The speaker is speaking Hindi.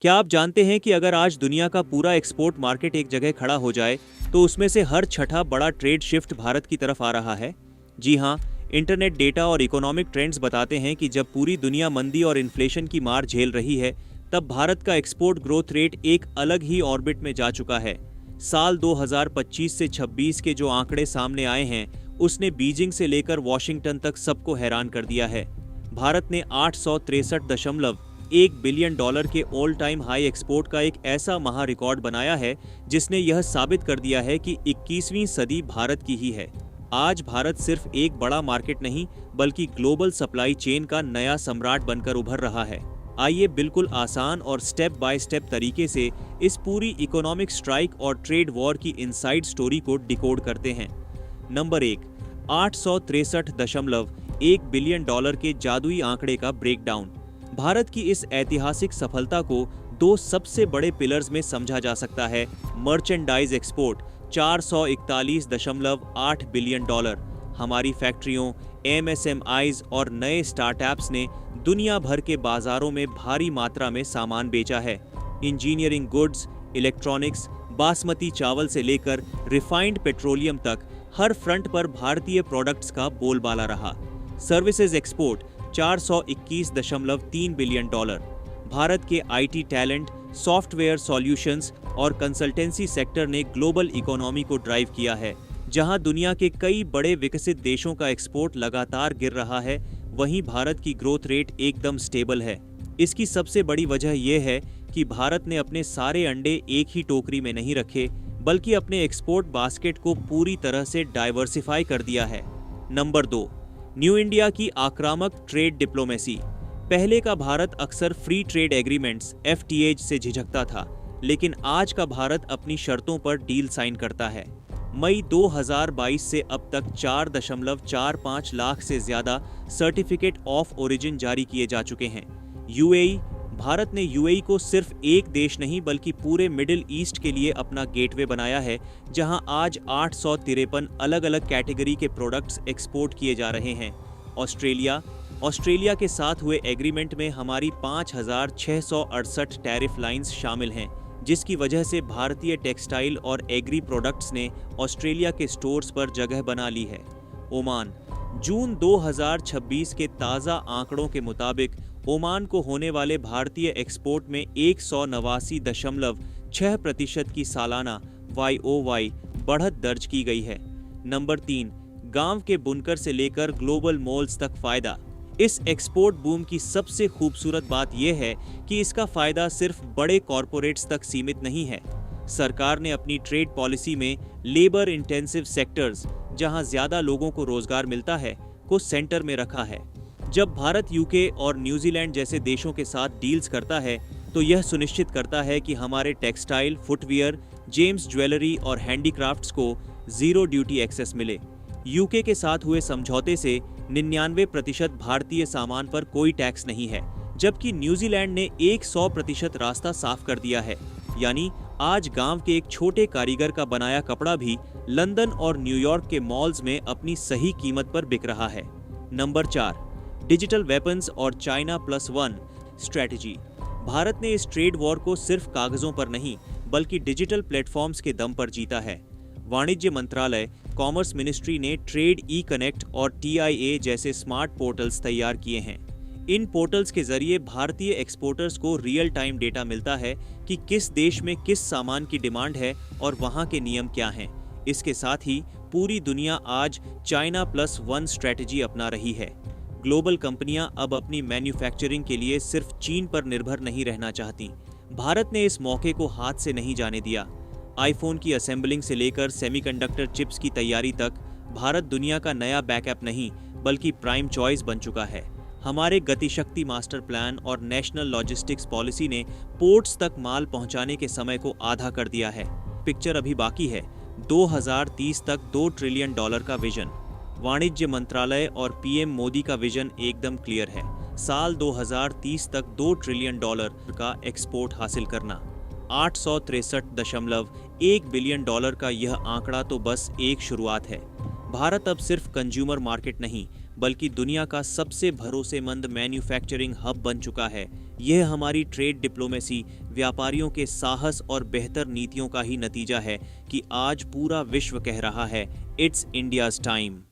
क्या आप जानते हैं कि अगर आज दुनिया का पूरा एक्सपोर्ट मार्केट एक जगह खड़ा हो जाए तो उसमें से हर छठा बड़ा ट्रेड शिफ्ट भारत की तरफ आ रहा है। जी हाँ, इंटरनेट डेटा और इकोनॉमिक ट्रेंड्स बताते हैं कि जब पूरी दुनिया मंदी और इन्फ्लेशन की मार झेल रही है, तब भारत का एक्सपोर्ट ग्रोथ रेट एक अलग ही ऑर्बिट में जा चुका है। साल 2025 से 26 के जो आंकड़े सामने आए हैं, उसने बीजिंग से लेकर वॉशिंगटन तक सबको हैरान कर दिया है। भारत ने 863.1 बिलियन डॉलर के ऑल टाइम हाई एक्सपोर्ट का एक ऐसा महा रिकॉर्ड बनाया है जिसने यह साबित कर दिया है कि 21वीं सदी भारत की ही है। आज भारत सिर्फ एक बड़ा मार्केट नहीं बल्कि ग्लोबल सप्लाई चेन का नया सम्राट बनकर उभर रहा है। आइए बिल्कुल आसान और स्टेप बाय स्टेप तरीके से इस पूरी इकोनॉमिक स्ट्राइक और ट्रेड वॉर की इनसाइड स्टोरी को डिकोड करते हैं। नंबर 1, 863.1 बिलियन डॉलर के जादुई आंकड़े का ब्रेकडाउन। भारत की इस ऐतिहासिक सफलता को दो सबसे बड़े पिलर्स में समझा जा सकता है। Merchandise export 441.8 billion dollar. हमारी फैक्ट्रियों, एमएसएमईज और नए स्टार्टअप्स ने दुनिया भर के बाजारों में भारी मात्रा में सामान बेचा है। इंजीनियरिंग गुड्स, इलेक्ट्रॉनिक्स, बासमती चावल से लेकर रिफाइंड पेट्रोलियम तक हर फ्रंट पर भारतीय प्रोडक्ट्स का बोलबाला रहा। Services export 421.3 billion dollar. Bharat के आईटी टैलेंट, सॉफ्टवेयर सॉल्यूशंस और कंसल्टेंसी सेक्टर ने ग्लोबल इकोनॉमी को ड्राइव किया है। जहां दुनिया के कई बड़े विकसित देशों का एक्सपोर्ट लगातार गिर रहा है, वहीं भारत की ग्रोथ रेट एकदम स्टेबल है। इसकी सबसे बड़ी वजह यह है कि भारत ने अपने सारे अंडे एक ही टोकरी में नहीं रखे, बल्कि अपने एक्सपोर्ट बास्केट को पूरी तरह से डाइवर्सिफाई कर दिया है। नंबर 2, न्यू इंडिया की आक्रामक ट्रेड डिप्लोमेसी। पहले का भारत अक्सर फ्री ट्रेड एग्रीमेंट्स एफटीएज से झिझकता था, लेकिन आज का भारत अपनी शर्तों पर डील साइन करता है। मई 2022 से अब तक 4.45 लाख से ज्यादा सर्टिफिकेट ऑफ ओरिजिन जारी किए जा चुके हैं। यूएई, भारत ने यूएई को सिर्फ एक देश नहीं बल्कि पूरे मिडिल ईस्ट के लिए अपना गेटवे बनाया है, जहां आज 853 अलग अलग कैटेगरी के प्रोडक्ट्स एक्सपोर्ट किए जा रहे हैं। ऑस्ट्रेलिया के साथ हुए एग्रीमेंट में हमारी 5,668 टैरिफ लाइंस शामिल हैं, जिसकी वजह से भारतीय टेक्सटाइल और एग्री प्रोडक्ट्स ने ऑस्ट्रेलिया के स्टोर्स पर जगह बना ली है। ओमान, जून 2026 के ताज़ा आंकड़ों के मुताबिक ओमान को होने वाले भारतीय एक्सपोर्ट में 189.6% की सालाना YOY बढ़त दर्ज की गई है। नंबर 3, गांव के बुनकर से लेकर ग्लोबल मॉल्स तक फायदा। इस एक्सपोर्ट बूम की सबसे खूबसूरत बात यह है कि इसका फायदा सिर्फ बड़े कॉरपोरेट्स तक सीमित नहीं है। सरकार ने अपनी ट्रेड पॉलिसी में लेबर इंटेंसिव सेक्टर्स, जहां ज्यादा लोगों को रोजगार मिलता है, को सेंटर में रखा है। जब भारत यूके और न्यूजीलैंड जैसे देशों के साथ डील्स करता है, तो यह सुनिश्चित करता है कि हमारे टेक्सटाइल, फुटवियर, जेम्स ज्वेलरी और हैंडीक्राफ्ट्स को जीरो ड्यूटी एक्सेस मिले। यूके के साथ हुए समझौते से 99% भारतीय सामान पर कोई टैक्स नहीं है, जबकि न्यूजीलैंड ने 100% रास्ता साफ कर दिया है। यानी आज गांव के एक छोटे कारीगर का बनाया कपड़ा भी लंदन और न्यूयॉर्क के मॉल्स में अपनी सही कीमत पर बिक रहा है। नंबर 4, डिजिटल वेपन्स और चाइना +1 स्ट्रेटजी। भारत ने इस ट्रेड वॉर को सिर्फ कागजों पर नहीं बल्कि डिजिटल प्लेटफॉर्म्स के दम पर जीता है। वाणिज्य मंत्रालय, कॉमर्स मिनिस्ट्री ने ट्रेड ई कनेक्ट और TIA जैसे स्मार्ट पोर्टल्स तैयार किए हैं। इन पोर्टल्स के जरिए भारतीय एक्सपोर्टर्स को रियल टाइम डेटा मिलता है कि किस देश में किस सामान की डिमांड है और वहां के नियम क्या हैं। इसके साथ ही पूरी दुनिया आज चाइना +1 स्ट्रेटजी अपना रही है। ग्लोबल कंपनियां अब अपनी मैन्युफैक्चरिंग के लिए सिर्फ चीन पर निर्भर नहीं रहना चाहती। भारत ने इस मौके को हाथ से नहीं जाने दिया। आईफोन की असेंबलिंग से लेकर सेमीकंडक्टर चिप्स की तैयारी तक भारत दुनिया का नया बैकअप नहीं बल्कि प्राइम चॉइस बन चुका है। हमारे गतिशक्ति मास्टर प्लान और नेशनल लॉजिस्टिक्स पॉलिसी ने पोर्ट्स तक माल पहुंचाने के समय को आधा कर दिया है। पिक्चर अभी बाकी है। 2030 तक $2 ट्रिलियन का विजन। वाणिज्य मंत्रालय और PM मोदी का विजन एकदम क्लियर है। साल 2030 तक $2 ट्रिलियन का एक्सपोर्ट हासिल करना। 863.1 बिलियन डॉलर का यह आंकड़ा तो बस एक शुरुआत है। भारत अब सिर्फ कंज्यूमर मार्केट नहीं बल्कि दुनिया का सबसे भरोसेमंद मैन्युफैक्चरिंग हब बन चुका है। यह हमारी ट्रेड डिप्लोमेसी, व्यापारियों के साहस और बेहतर नीतियों का ही नतीजा है कि आज पूरा विश्व कह रहा है, इट्स इंडियाज टाइम।